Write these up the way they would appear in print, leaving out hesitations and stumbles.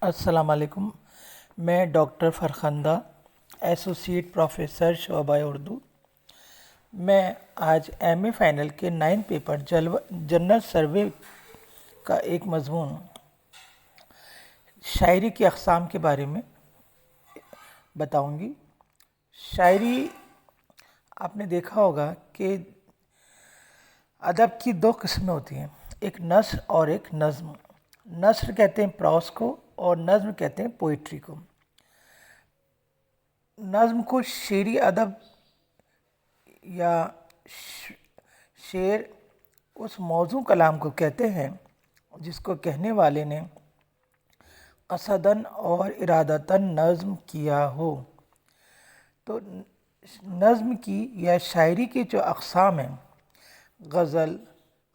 अस्सलाम वालेकुम। मैं डॉक्टर फ़रखंदा, एसोसिएट प्रोफेसर शोबा उर्दू। मैं आज एमए फाइनल के 9 पेपर जनरल सर्वे का एक मजमून शायरी की अक़साम के बारे में बताऊंगी। शायरी आपने देखा होगा कि अदब की दो किस्में होती हैं, एक नस्र और एक नज़्म। नस्र कहते हैं प्रॉस को और नज़्म कहते हैं पोइट्री को। नज़्म को शेरी अदब या शेर उस मौजू कलाम को कहते हैं जिसको कहने वाले ने कसदन और इरादतन नज़्म किया हो। तो नज़्म की या शायरी की जो अक़साम हैं, गज़ल,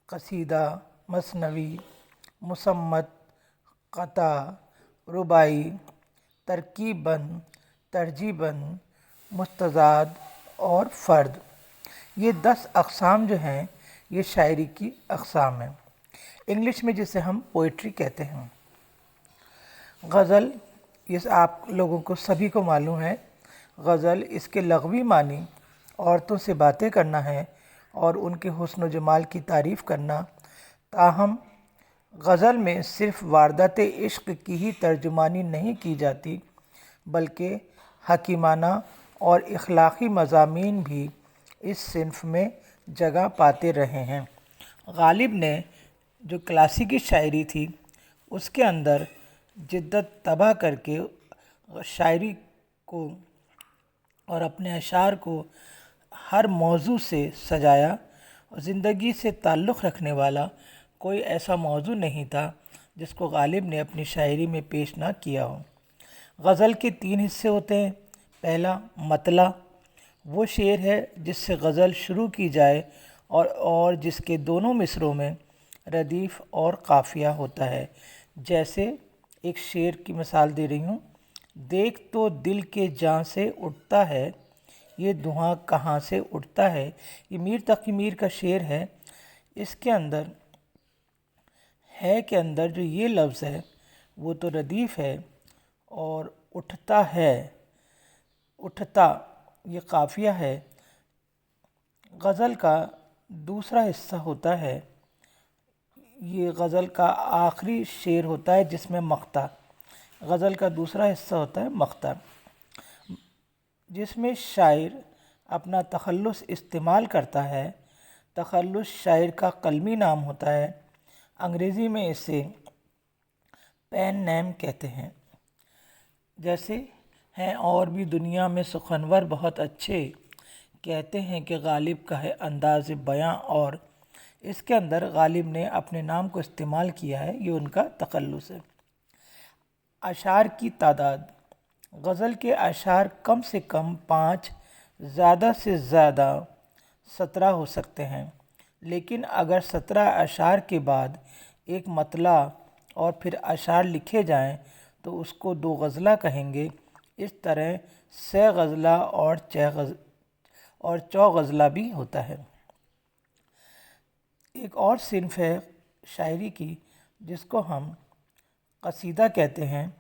कसीदा, मसनवी, मुसम्मत, क़ता, रुबाई, तरकीबन, तरजीबन, मुस्तज़ाद और फ़र्द, ये 10 अक़साम जो हैं ये शायरी की अक़साम हैं। इंग्लिश में जिसे हम पोइट्री कहते हैं। गज़ल, ये आप लोगों को सभी को मालूम है। गज़ल इसके लग़वी मानी औरतों से बातें करना है और उनके हुस्न व जमाल की तारीफ़ करना। ताहम गज़ल में सिर्फ़ वारदात इश्क़ की ही तर्जुमानी नहीं की जाती, बल्कि हकीमाना और इख़लाक़ी मज़ामीन भी इस सिन्फ़ में जगह पाते रहे हैं। गालिब ने जो क्लासिकी शायरी थी उसके अंदर जिद्दत तबाह करके शायरी को और अपने अशार को हर मौजू से सजाया। ज़िंदगी से ताल्लुक़ रखने वाला कोई ऐसा मौजू नहीं था जिसको गालिब ने अपनी शायरी में पेश ना किया हो। गज़ल के 3 हिस्से होते हैं। पहला मतला, वो शेर है जिससे गज़ल शुरू की जाए और जिसके दोनों मिसरों में रदीफ़ और काफ़िया होता है। जैसे एक शेर की मिसाल दे रही हूँ। देख तो दिल के जान से उठता है, ये धुआं कहाँ से उठता है। ये मीर तक़ी मीर का शेर है। इसके अंदर है के अंदर जो ये लफ्ज़ है वो तो रदीफ़ है, और उठता है, उठता ये काफ़िया है। गज़ल का दूसरा हिस्सा होता है, ये गज़ल का आखिरी शेर होता है जिसमें मक़ता। गज़ल का दूसरा हिस्सा होता है मक़ता, जिसमें शायर अपना तख़ल्लुस इस्तेमाल करता है। तख़ल्लुस शायर का कलमी नाम होता है। अंग्रेज़ी में इसे पेन नेम कहते हैं। जैसे हैं और भी दुनिया में सुखनवर बहुत अच्छे, कहते हैं कि गालिब का है अंदाज़ बयां। और इसके अंदर गालिब ने अपने नाम को इस्तेमाल किया है, ये उनका तख़ल्लुस है। अशार की तादाद, गज़ल के अशार कम से कम 5, ज़्यादा से ज़्यादा 17 हो सकते हैं। लेकिन अगर 17 अशार के बाद एक मतला और फिर अशार लिखे जाएं तो उसको 2 गज़ला कहेंगे। इस तरह 6 गज़ला और 4 गज़ला भी होता है। एक और सिन्फ़ है शायरी की जिसको हम कसीदा कहते हैं।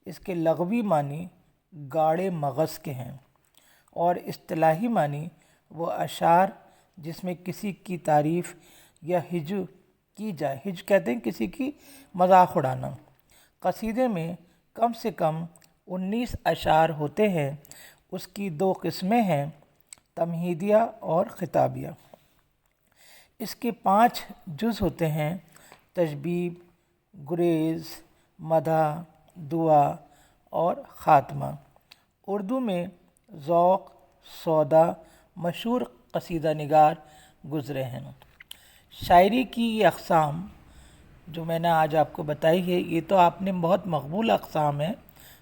इसके लग़वी मानी गाढ़े मग़ज़ के हैं और इस्तिलाही मानी वो अशार जिसमें किसी की तारीफ़ या हिज की जाए। हिज कहते हैं किसी की मजाक उड़ाना। कसीदे में कम से कम 19 अशार होते हैं। उसकी 2 किस्में हैं, तमहीदिया और ख़िताबिया। इसके 5 जुज़ होते हैं, तशबीब, गुरेज़, मदह, दुआ और ख़ात्मा। उर्दू में ज़ौक़, सौदा मशहूर कसीदा निगार गुज़रे हैं। शायरी की ये अक़साम जो मैंने आज आपको बताई है, ये तो आपने बहुत मकबूल अक़साम है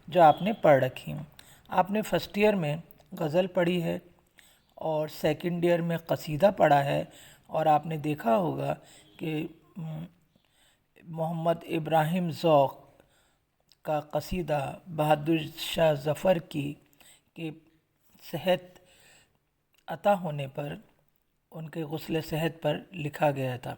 जो आपने पढ़ रखी हैं। आपने फ़र्स्ट ईयर में गज़ल पढ़ी है और सेकंड ईयर में कसीदा पढ़ा है, और आपने देखा होगा कि मोहम्मद इब्राहिम ज़ौक़ का कसीदा बहादुर शाह ज़फ़र की के सेहत अता होने पर, उनके गुस्ल सेहत पर लिखा गया था।